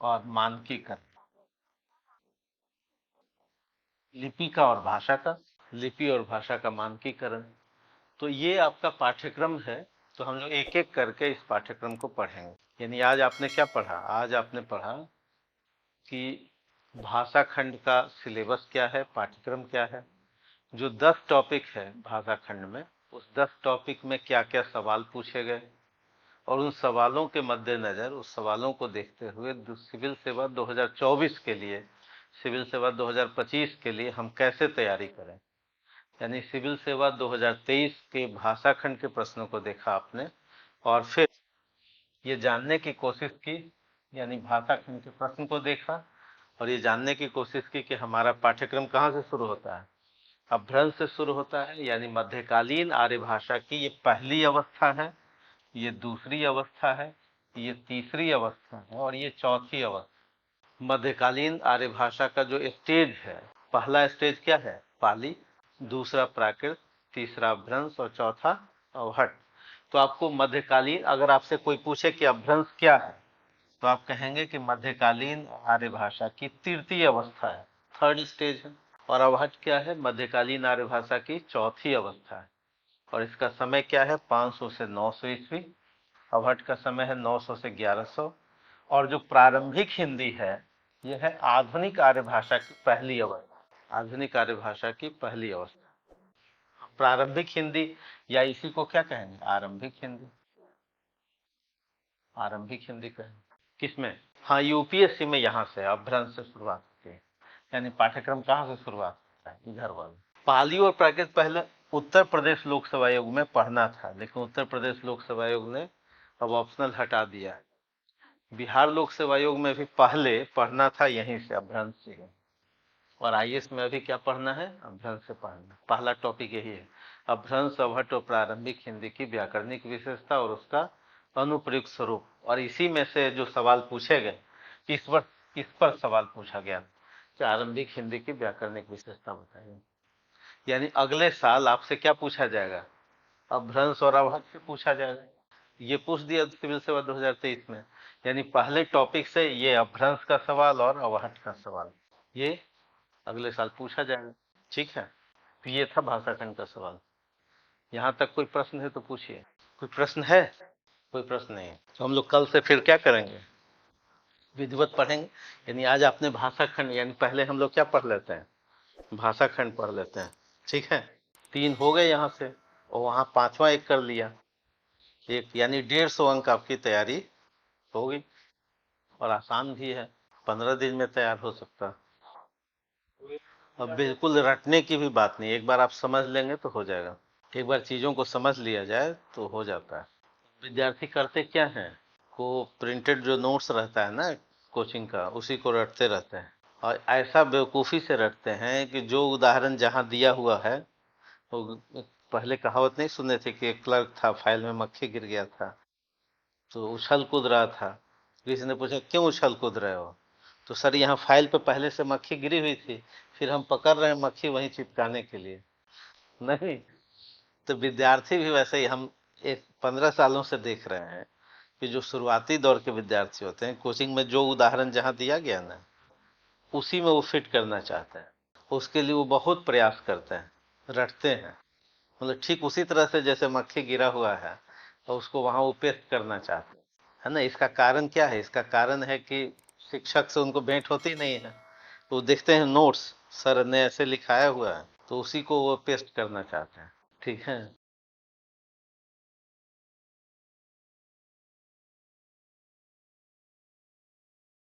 और मानकीकरण, लिपि का और भाषा का, लिपि और भाषा का मानकीकरण। तो ये आपका पाठ्यक्रम है। तो हम लोग एक एक करके इस पाठ्यक्रम को पढ़ेंगे। यानी आज आपने क्या पढ़ा? आज आपने पढ़ा कि भाषा खंड का सिलेबस क्या है, पाठ्यक्रम क्या है, जो 10 टॉपिक है भाषा खंड में, उस 10 टॉपिक में क्या क्या सवाल पूछे गए, और उन सवालों के मद्देनजर, उस सवालों को देखते हुए सिविल सेवा 2024 के लिए, सिविल सेवा 2025 के लिए हम कैसे तैयारी करें। यानी सिविल सेवा 2023 के भाषा खंड के प्रश्नों को देखा आपने, और फिर ये जानने की कोशिश की, यानी भाषा खंड के प्रश्न को देखा, और ये जानने की कोशिश की कि हमारा पाठ्यक्रम कहाँ से शुरू होता है? अभ्रंश से शुरू होता है। यानी मध्यकालीन आर्य भाषा की ये पहली अवस्था है, ये दूसरी अवस्था है, ये तीसरी अवस्था है, और ये चौथी अवस्था। मध्यकालीन आर्य भाषा का जो स्टेज है, पहला स्टेज क्या है? पाली, दूसरा प्राकृत, तीसरा अभ्रंश और चौथा अवहट। तो आपको मध्यकालीन, अगर आपसे कोई पूछे कि अभ्रंश क्या है, तो आप कहेंगे कि मध्यकालीन आर्य भाषा की तृतीय अवस्था है, थर्ड स्टेज है। और अवहट क्या है? मध्यकालीन आर्य भाषा की चौथी अवस्था है। और इसका समय क्या है? 500 से 900 ईस्वी। अवहट का समय है 900 से 1100। और जो प्रारंभिक हिंदी है, यह है आधुनिक आर्य भाषा की पहली अवस्था, आधुनिक आर्य भाषा की पहली अवस्था। प्रारंभिक हिंदी, या इसी को क्या कहेंगे? आरंभिक हिंदी, आरंभिक हिंदी कहेंगे। किसमें? हाँ, यूपीएससी में यहाँ से अभ्रंश से शुरुआत होती है। यानी पाठ्यक्रम कहाँ से शुरुआत होता है? इधर वाले। पाली और प्राकृत पहले उत्तर प्रदेश लोक सेवा आयोग में पढ़ना था, लेकिन उत्तर प्रदेश लोक सेवा आयोग ने अब ऑप्शनल हटा दिया है। बिहार लोक सेवा आयोग में भी पहले पढ़ना था यहीं से, अभ्रंश से। और आईएएस में अभी क्या पढ़ना है? अभ्रंश से पढ़ना। पहला टॉपिक यही है, अभ्रंश अवहट और प्रारंभिक हिंदी की व्याकरणिक विशेषता और उसका अनुप्रयुक्त स्वरूप। और इसी में से जो सवाल पूछे गए, इस पर सवाल पूछा गया कि आरंभिक हिंदी की व्याकरणिक विशेषता बताइए। यानी अगले साल आपसे क्या पूछा जाएगा? अभ्रंश और अवहट से पूछा जाएगा। ये पूछ दिया सिविल सेवा 2023 में। यानी पहले टॉपिक से ये अभ्रंश का सवाल और अवहट का सवाल, ये अगले साल पूछा जाएगा। ठीक है, तो ये था भाषा खंड का सवाल। यहाँ तक कोई प्रश्न है तो पूछिए। कोई प्रश्न है? कोई प्रश्न नहीं है तो हम लोग कल से फिर क्या करेंगे? विधिवत पढ़ेंगे। यानी आज आपने भाषा खंड, यानी पहले हम लोग क्या पढ़ लेते हैं? भाषा खंड पढ़ लेते हैं। ठीक है, 3 हो गए यहाँ से, और वहाँ 5वां एक कर लिया, एक, यानी 150 अंक आपकी तैयारी हो गई। और आसान भी है, 15 दिन में तैयार हो सकता है। अब बिल्कुल रटने की भी बात नहीं, एक बार आप समझ लेंगे तो हो जाएगा। एक बार चीज़ों को समझ लिया जाए तो हो जाता है। विद्यार्थी करते क्या हैं, को प्रिंटेड जो नोट्स रहता है ना कोचिंग का, उसी को रटते रहते हैं। और ऐसा बेवकूफ़ी से रटते हैं कि जो उदाहरण जहाँ दिया हुआ है, तो पहले कहावत नहीं सुने थे कि एक क्लर्क था, फाइल में मक्खी गिर गया था, तो उछल कूद रहा था। किसी ने पूछा क्यों उछल कूद रहे हो? तो सर यहाँ फाइल पे पहले से मक्खी गिरी हुई थी, फिर हम पकड़ रहे हैं मक्खी वहीं चिपकाने के लिए। नहीं। तो विद्यार्थी भी वैसे ही हम एक 15 सालों से देख रहे हैं कि जो शुरुआती दौर के विद्यार्थी होते हैं, कोचिंग में जो उदाहरण जहाँ दिया गया ना, उसी में वो फिट करना चाहते हैं। उसके लिए वो बहुत प्रयास करते हैं, रटते हैं, मतलब ठीक उसी तरह से जैसे मक्खी गिरा हुआ है और उसको वहां वो पेस्ट करना चाहते हैं। है ना? इसका कारण क्या है? इसका कारण है कि शिक्षक से उनको भेंट होती नहीं है, तो वो देखते हैं नोट्स, सर ने ऐसे लिखाया हुआ है, तो उसी को वो पेस्ट करना चाहते हैं। ठीक है।